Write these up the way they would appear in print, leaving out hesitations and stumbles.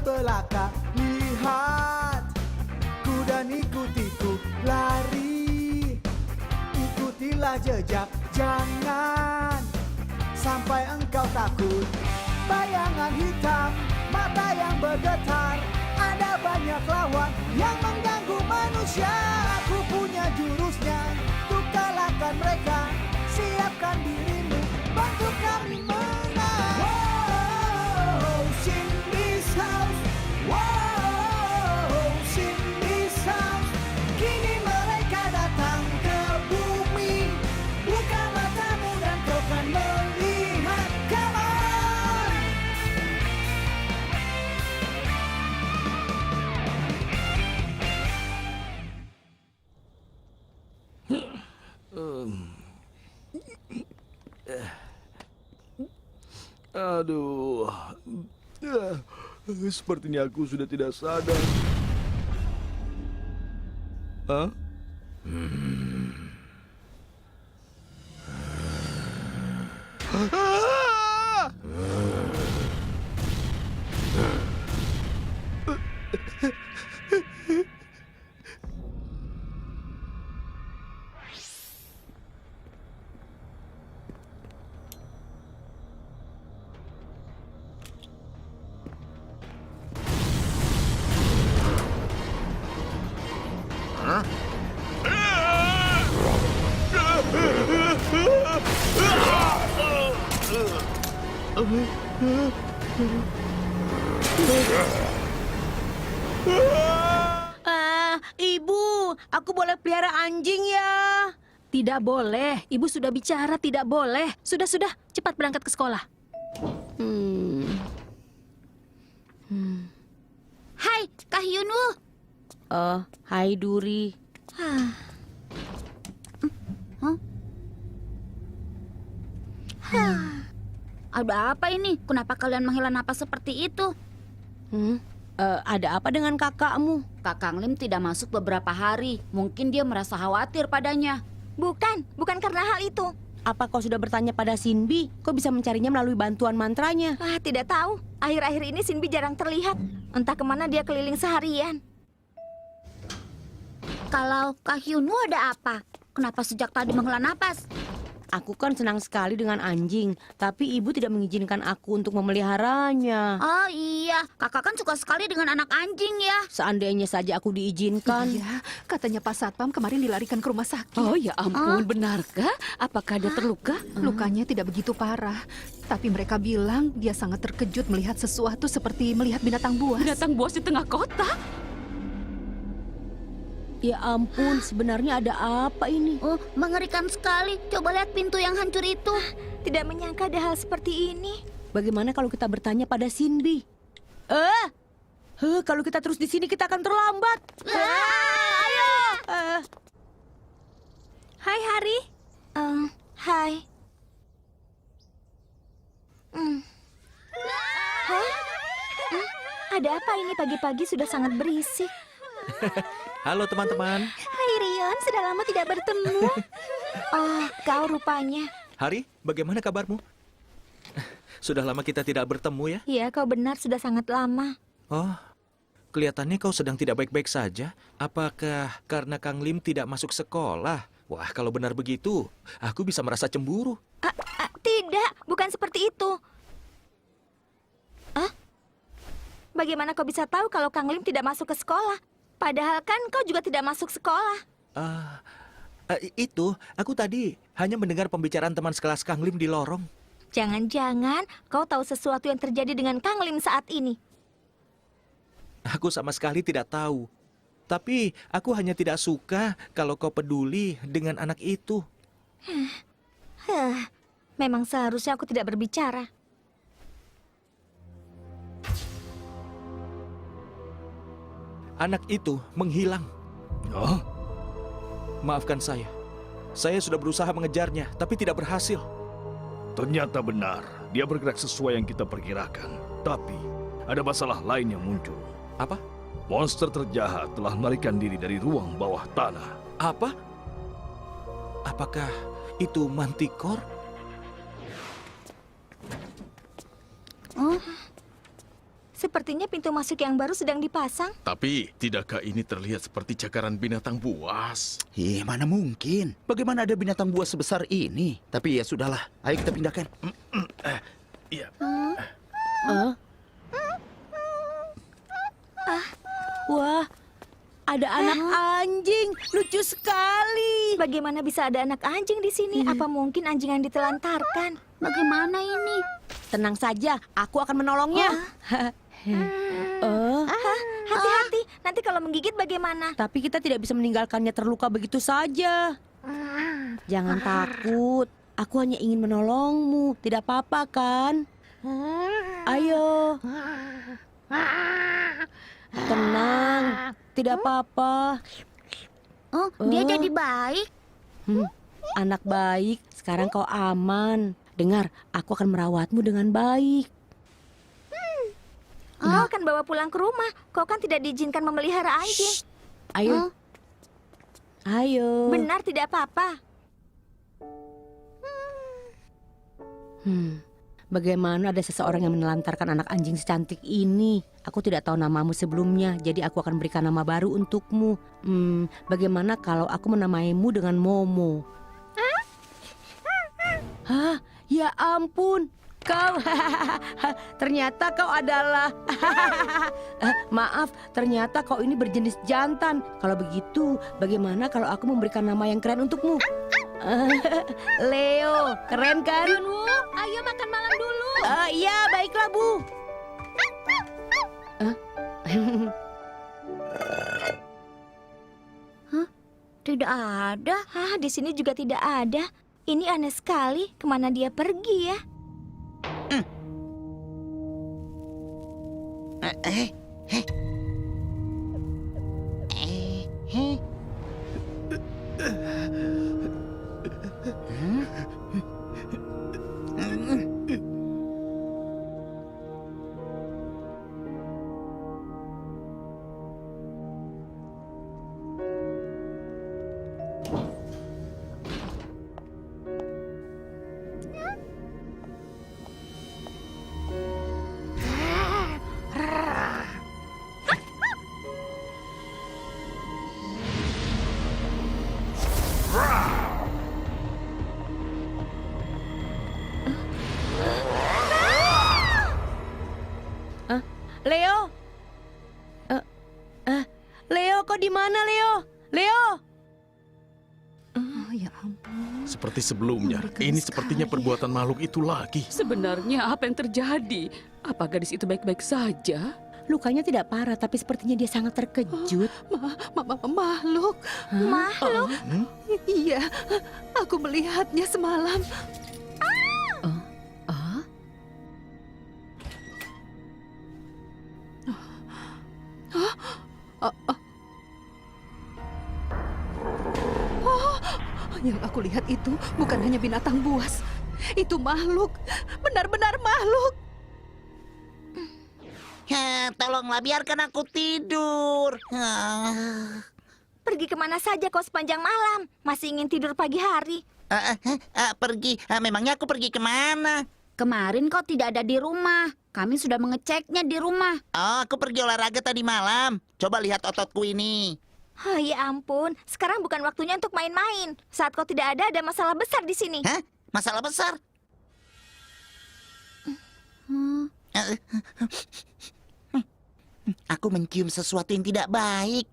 belaka. Lihat, ku dan ikutiku lari. Ikutilah jejak, jangan sampai engkau takut. Bayangan hitam, mata yang bergetar. Ada banyak lawan yang mengganggu manusia. Aku punya jurusnya untuk kalahkan mereka. Siapkan dirimu, bantu kami menang. Wow, Shinbi's house. Wow, Shinbi's house. Kini mereka datang ke bumi. Buka matamu dan kau kan melihat. Come on. Aduh, sepertinya aku sudah tidak sadar. Hah? Ah! Ibu, aku boleh pelihara anjing ya? Tidak boleh. Ibu sudah bicara tidak boleh. Sudah, cepat berangkat ke sekolah. Hai, Kak Hyunwoo. Hai Duri. Ada apa ini? Kenapa kalian menghela napas seperti itu? Ada apa dengan kakakmu? Kak Kang Lim tidak masuk beberapa hari. Mungkin dia merasa khawatir padanya. Bukan karena hal itu. Apa kau sudah bertanya pada Sinbi? Kau bisa mencarinya melalui bantuan mantranya. Tidak tahu. Akhir-akhir ini Sinbi jarang terlihat. Entah kemana dia keliling seharian. Kalau Kak Hyunwoo ada apa? Kenapa sejak tadi menghela napas? Aku kan senang sekali dengan anjing, tapi ibu tidak mengizinkan aku untuk memeliharanya. Oh iya, kakak kan suka sekali dengan anak anjing ya. Seandainya saja aku diizinkan. Iya, katanya Pak Satpam kemarin dilarikan ke rumah sakit. Oh ya ampun, benarkah? Apakah dia terluka? Lukanya tidak begitu parah. Tapi mereka bilang dia sangat terkejut melihat sesuatu seperti melihat binatang buas. Binatang buas di tengah kota? Ya ampun, sebenarnya ada apa ini? Oh, mengerikan sekali. Coba lihat pintu yang hancur itu. Tidak menyangka ada hal seperti ini. Bagaimana kalau kita bertanya pada Sinbi? Kalau kita terus di sini kita akan terlambat. Ayo. Hai Hari. Hai. Hah? Ada apa ini pagi-pagi sudah sangat berisik? Halo teman-teman. Hai Rion, sudah lama tidak bertemu. Oh, kau rupanya. Hari, bagaimana kabarmu? Sudah lama kita tidak bertemu ya? Iya, kau benar, sudah sangat lama. Oh, kelihatannya kau sedang tidak baik-baik saja. Apakah karena Kang Lim tidak masuk sekolah? Wah, kalau benar begitu, aku bisa merasa cemburu. Tidak, bukan seperti itu. Bagaimana kau bisa tahu kalau Kang Lim tidak masuk ke sekolah? Padahal kan kau juga tidak masuk sekolah. Itu, aku tadi hanya mendengar pembicaraan teman sekelas Kang Lim di lorong. Jangan-jangan kau tahu sesuatu yang terjadi dengan Kang Lim saat ini. Aku sama sekali tidak tahu. Tapi aku hanya tidak suka kalau kau peduli dengan anak itu. Memang seharusnya aku tidak berbicara. Anak itu menghilang. Oh, Maafkan saya. Saya sudah berusaha mengejarnya, tapi tidak berhasil. ternyata benar. Dia bergerak sesuai yang kita perkirakan. Tapi, ada masalah lain yang muncul. Apa? Monster terjahat telah melarikan diri dari ruang bawah tanah. Apa? Apakah itu Manticore? Sepertinya pintu masuk yang baru sedang dipasang. Tapi, tidakkah ini terlihat seperti cakaran binatang buas? Mana mungkin? Bagaimana ada binatang buas sebesar ini? Tapi ya sudahlah, ayo kita pindahkan. Iya. Wah, ada anak anjing. Lucu sekali. Bagaimana bisa ada anak anjing di sini? Apa mungkin anjing yang ditelantarkan? Bagaimana ini? Tenang saja, aku akan menolongnya. Hati-hati, nanti kalau menggigit bagaimana? Tapi kita tidak bisa meninggalkannya terluka begitu saja. Jangan takut, aku hanya ingin menolongmu. Tidak apa-apa kan? Ayo. Tenang, tidak apa-apa. Oh, dia jadi baik. Anak baik, sekarang kau aman. Dengar, aku akan merawatmu dengan baik. Kau akan bawa pulang ke rumah. Kau kan tidak diizinkan memelihara anjing. Ayo. Ayo. Benar tidak apa-apa. Bagaimana ada seseorang yang menelantarkan anak anjing secantik ini? Aku tidak tahu namamu sebelumnya, jadi aku akan berikan nama baru untukmu. Bagaimana kalau aku menamaimu dengan Momo? Hah? Ya ampun, kau ternyata kau adalah maaf, ternyata kau ini berjenis jantan. Kalau begitu, bagaimana kalau aku memberikan nama yang keren untukmu? Leo, keren kan? Yunwoo, ayo makan malam dulu. Iya, baiklah Bu. Tidak ada. Di sini juga tidak ada. Ini aneh sekali. Kemana dia pergi ya? Leo? Leo, kau di mana, Leo? Leo? Oh, ya ampun. Seperti sebelumnya, Mengerikan ini sekali. sepertinya perbuatan makhluk itu lagi. Sebenarnya apa yang terjadi? Apa gadis itu baik-baik saja? Lukanya tidak parah, tapi sepertinya dia sangat terkejut. Makhluk. Makhluk? Iya, aku melihatnya semalam. Yang aku lihat itu bukan hanya binatang buas. Itu makhluk, benar-benar makhluk. Tolonglah biarkan aku tidur. Pergi kemana saja kau sepanjang malam? Masih ingin tidur pagi hari? Pergi. Memangnya aku pergi kemana? Kemarin kau tidak ada di rumah. Kami sudah mengeceknya di rumah. Oh, aku pergi olahraga tadi malam. Coba lihat ototku ini. Oh, ya ampun, sekarang bukan waktunya untuk main-main. Saat kau tidak ada masalah besar di sini. Hah? Masalah besar? Aku mencium sesuatu yang tidak baik.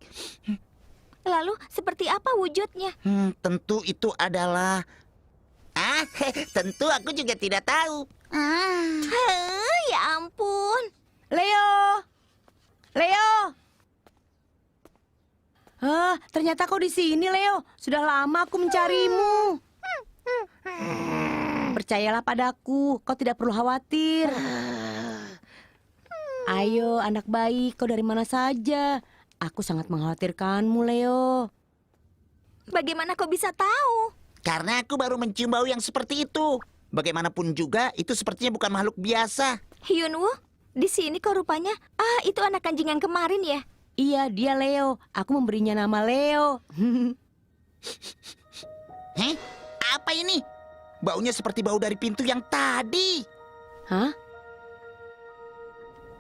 Lalu, seperti apa wujudnya? Tentu itu adalah... tentu aku juga tidak tahu. Ya ampun. Leo! Leo! Ternyata kau di sini, Leo. Sudah lama aku mencarimu. Percayalah padaku, kau tidak perlu khawatir. Ayo, anak baik, kau dari mana saja? Aku sangat mengkhawatirkanmu, Leo. Bagaimana kau bisa tahu? Karena aku baru mencium bau yang seperti itu. Bagaimanapun juga, itu sepertinya bukan makhluk biasa. Hyunwoo, di sini kau rupanya. Itu anak anjing yang kemarin ya? Iya, dia Leo. Aku memberinya nama Leo. Apa ini? Baunya seperti bau dari pintu yang tadi. Hah?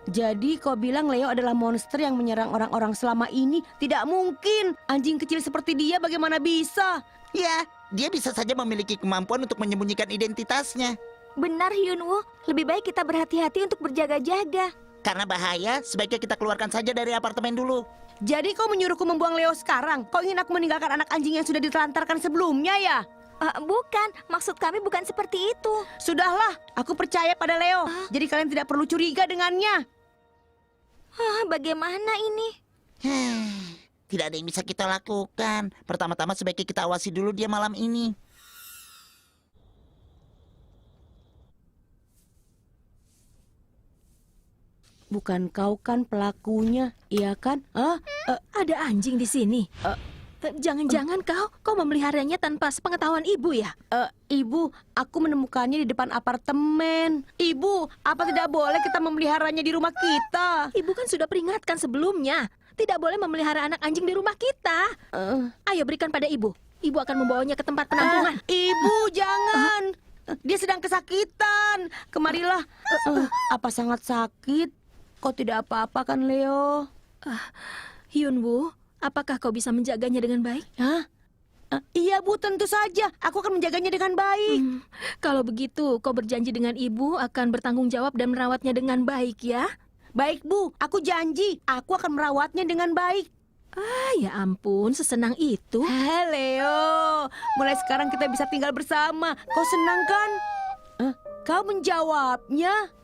Jadi kau bilang Leo adalah monster yang menyerang orang-orang selama ini? Tidak mungkin. Anjing kecil seperti dia bagaimana bisa? Ya, dia bisa saja memiliki kemampuan untuk menyembunyikan identitasnya. Benar, Hyunwoo. Lebih baik kita berhati-hati untuk berjaga-jaga. Karena bahaya, sebaiknya kita keluarkan saja dari apartemen dulu. Jadi kau menyuruhku membuang Leo sekarang? Kau ingin aku meninggalkan anak anjing yang sudah ditelantarkan sebelumnya ya? Bukan, maksud kami bukan seperti itu. Sudahlah, aku percaya pada Leo. Jadi kalian tidak perlu curiga dengannya. Bagaimana ini? Tidak ada yang bisa kita lakukan. Pertama-tama sebaiknya kita awasi dulu dia malam ini. Bukan kau kan pelakunya, iya kan? Ada anjing di sini. Jangan-jangan kau memeliharanya tanpa sepengetahuan ibu ya? Ibu, aku menemukannya di depan apartemen. Ibu, apa tidak boleh kita memeliharanya di rumah kita? Ibu kan sudah peringatkan sebelumnya. Tidak boleh memelihara anak anjing di rumah kita. Ayo berikan pada ibu. Ibu akan membawanya ke tempat penampungan. Ibu, jangan. Dia sedang kesakitan. Kemarilah. Apa sangat sakit? Kau tidak apa-apa kan, Leo? Hyunwoo, apakah kau bisa menjaganya dengan baik? Iya, Bu, tentu saja. Aku akan menjaganya dengan baik. Kalau begitu, kau berjanji dengan ibu akan bertanggung jawab dan merawatnya dengan baik ya? Baik, Bu. Aku janji. Aku akan merawatnya dengan baik. Ya ampun, sesenang itu. Leo, mulai sekarang kita bisa tinggal bersama. Kau senang kan? Kau menjawabnya.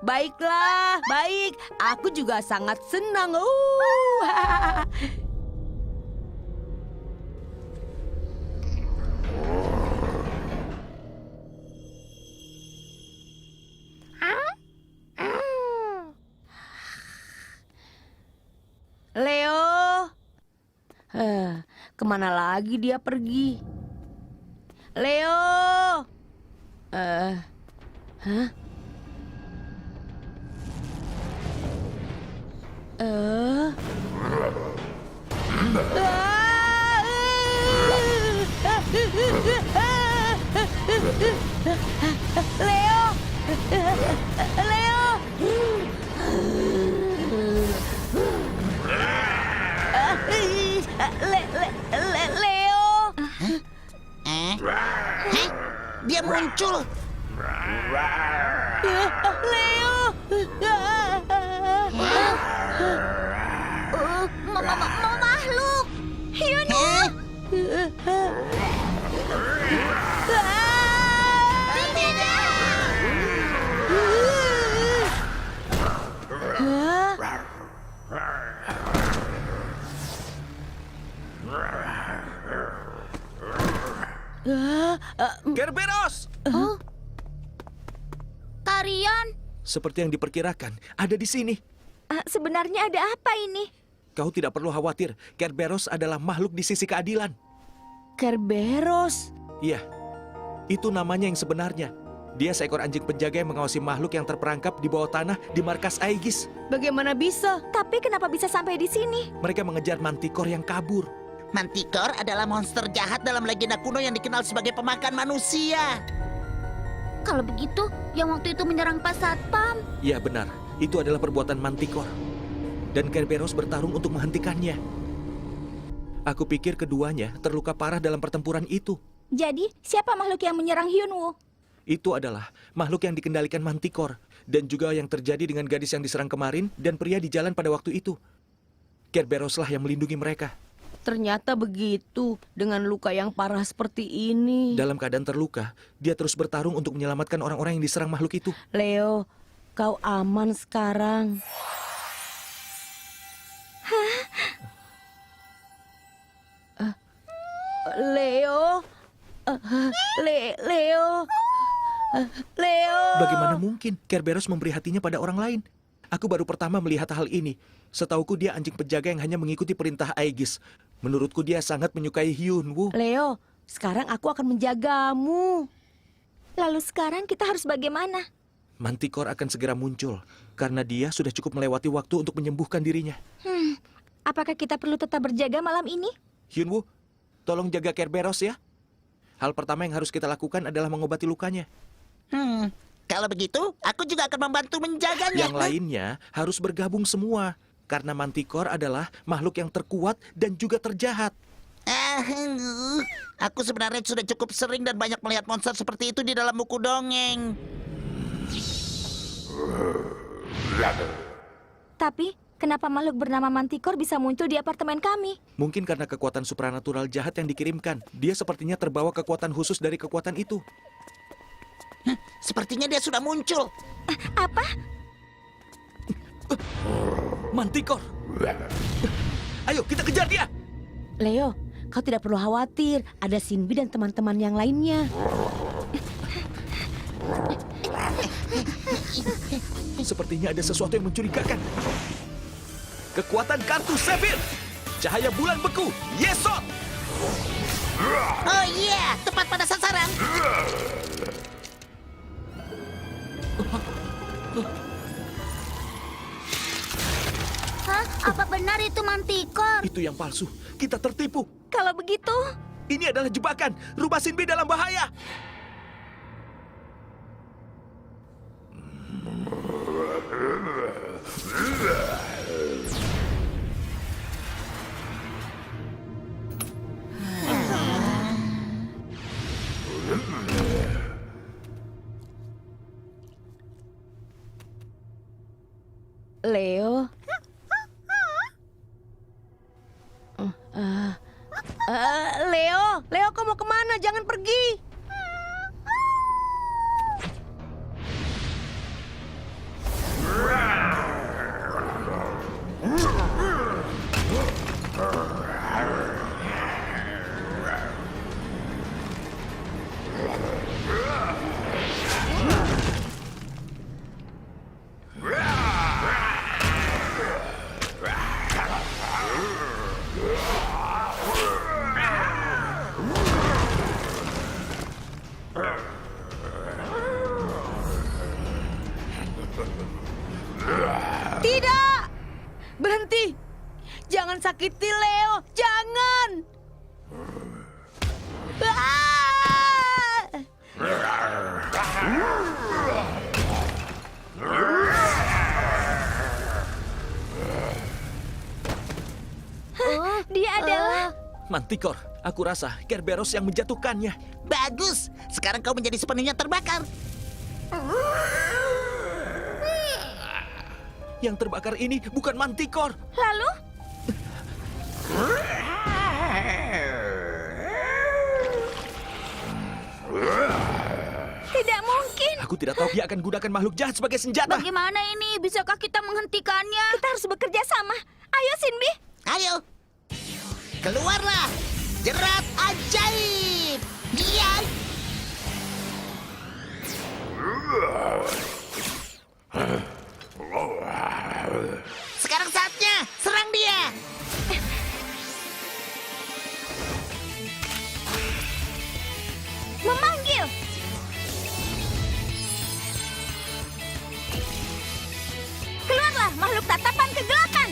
Baiklah, baik. Aku juga sangat senang. Leo, kemana lagi dia pergi? Leo, Leo, Leo. Dia muncul. Leo. Makhluk. Hyunwoo. Kerberos! Kalian? Seperti yang diperkirakan, ada di sini. Sebenarnya ada apa ini? Kau tidak perlu khawatir, Kerberos adalah makhluk di sisi keadilan. Kerberos. Iya, itu namanya yang sebenarnya. Dia seekor anjing penjaga yang mengawasi makhluk yang terperangkap di bawah tanah di markas Aegis. Bagaimana bisa? Tapi kenapa bisa sampai di sini? Mereka mengejar Manticore yang kabur. Manticore adalah monster jahat dalam legenda kuno yang dikenal sebagai pemakan manusia. Kalau begitu, yang waktu itu menyerang Pak Satpam. Ya benar, itu adalah perbuatan Manticore. Dan Kerberos bertarung untuk menghentikannya. Aku pikir keduanya terluka parah dalam pertempuran itu. Jadi, siapa makhluk yang menyerang Hyunwoo? Itu adalah makhluk yang dikendalikan Manticore. Dan juga yang terjadi dengan gadis yang diserang kemarin dan pria di jalan pada waktu itu. Kerberoslah yang melindungi mereka. Ternyata begitu, dengan luka yang parah seperti ini. Dalam keadaan terluka, dia terus bertarung untuk menyelamatkan orang-orang yang diserang makhluk itu. Leo, kau aman sekarang. Leo, Leo. Bagaimana mungkin Kerberos memberi hatinya pada orang lain? Aku baru pertama melihat hal ini. Setauku dia anjing penjaga yang hanya mengikuti perintah Aegis. Menurutku dia sangat menyukai Hyunwoo. Leo, sekarang aku akan menjagamu. Lalu sekarang kita harus bagaimana? Manticore akan segera muncul karena dia sudah cukup melewati waktu untuk menyembuhkan dirinya. Apakah kita perlu tetap berjaga malam ini? Hyunwoo, tolong jaga Kerberos ya. Hal pertama yang harus kita lakukan adalah mengobati lukanya. Kalau begitu, aku juga akan membantu menjaganya. Yang lainnya harus bergabung semua. Karena Manticore adalah makhluk yang terkuat dan juga terjahat. Aku sebenarnya sudah cukup sering dan banyak melihat monster seperti itu di dalam buku dongeng. Tapi, kenapa makhluk bernama Manticore bisa muncul di apartemen kami? Mungkin karena kekuatan supranatural jahat yang dikirimkan. Dia sepertinya terbawa kekuatan khusus dari kekuatan itu. Sepertinya dia sudah muncul. Apa? Manticore! Ayo, kita kejar dia! Leo, kau tidak perlu khawatir. Ada Sinbi dan teman-teman yang lainnya. Sepertinya ada sesuatu yang mencurigakan. Kekuatan kartu Zephyr! Cahaya bulan beku! Yesot! Oh iya, tepat pada sasaran. Hah? Apa benar itu Manticore? Itu yang palsu. Kita tertipu. Kalau begitu, Ini adalah jebakan. Rubah Sinbi dalam bahaya. Leo. Leo, kau mau kemana? Jangan pergi. Tidak! Berhenti! Jangan sakiti Leo! Jangan! dia adalah... Manticore, aku rasa Kerberos yang menjatuhkannya. Bagus, sekarang kau menjadi sepenuhnya terbakar. Yang terbakar ini bukan Manticore. Lalu? Tidak mungkin. Aku tidak tahu dia akan gunakan makhluk jahat sebagai senjata. Bagaimana ini? Bisakah kita menghentikannya? Kita harus bekerja sama. Ayo, Sinbi. Ayo, keluarlah, jerat ajaib. Dia. Sekarang saatnya, serang dia. Memanggil. Keluarlah, makhluk tatapan kegelapan.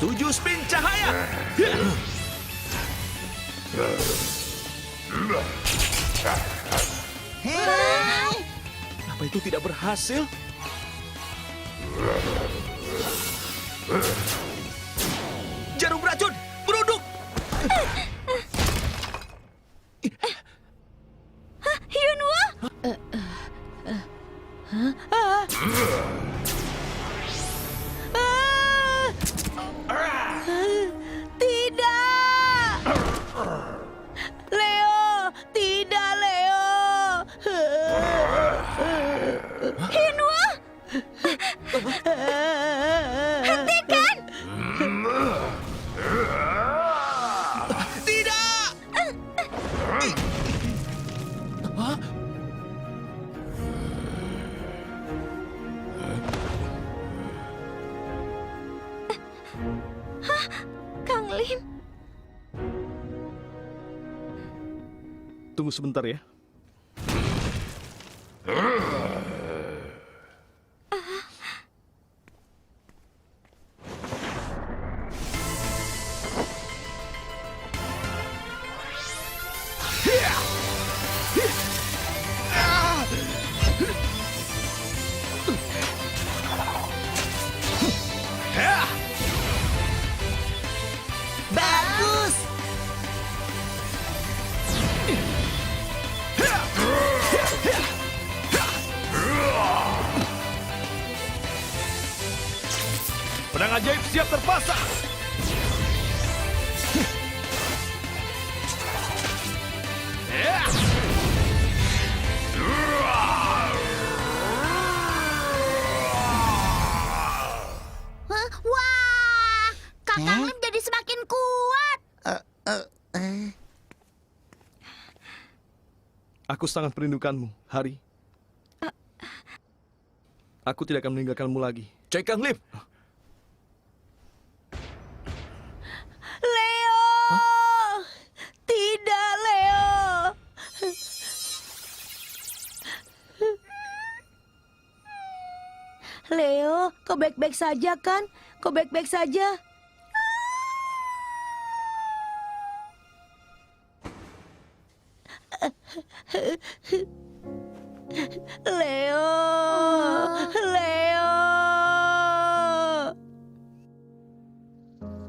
Tujuh spin cahaya. Apa itu tidak berhasil? Jarum racun, beruduk. Hyunwoo? Tidak! Leo! Tidak, Leo! Hyunwoo? Hentikan! Tidak! Hah? Kang Lim. Tunggu sebentar ya. Pedang ajaib siap terpasang. Ya. Hah? Wah, Kakang Lim jadi semakin kuat. Aku sangat merindukanmu, Hari. Aku tidak akan meninggalkanmu lagi. Cai Kang Lim. Leo! Tidak, Leo! Leo, kau baik-baik saja kan? Kau baik-baik saja? Leo! Leo!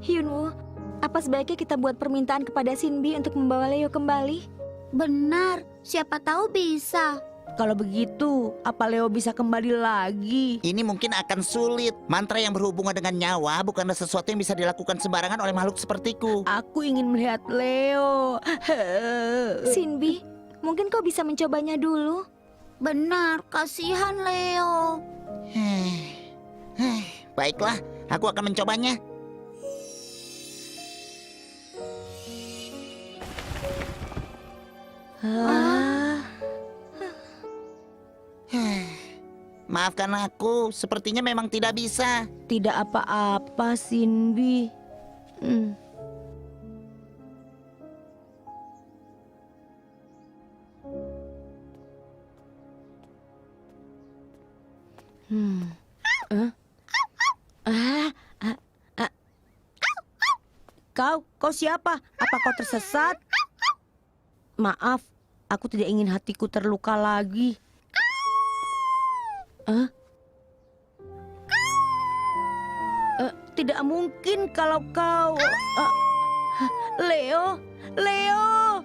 Hyunwoo, apa sebaiknya kita buat permintaan kepada Sinbi untuk membawa Leo kembali? Benar, siapa tahu bisa. Kalau begitu, apa Leo bisa kembali lagi? Ini mungkin akan sulit. Mantra yang berhubungan dengan nyawa bukanlah sesuatu yang bisa dilakukan sembarangan oleh makhluk sepertiku. Aku ingin melihat Leo. Sinbi, mungkin kau bisa mencobanya dulu. Benar, kasihan Leo. Baiklah, aku akan mencobanya. Maafkan aku, sepertinya memang tidak bisa. Tidak apa-apa, Sinbi. Kau siapa? Apa kau tersesat? Maaf, aku tidak ingin hatiku terluka lagi. Tidak mungkin kalau kau... Leo, Leo,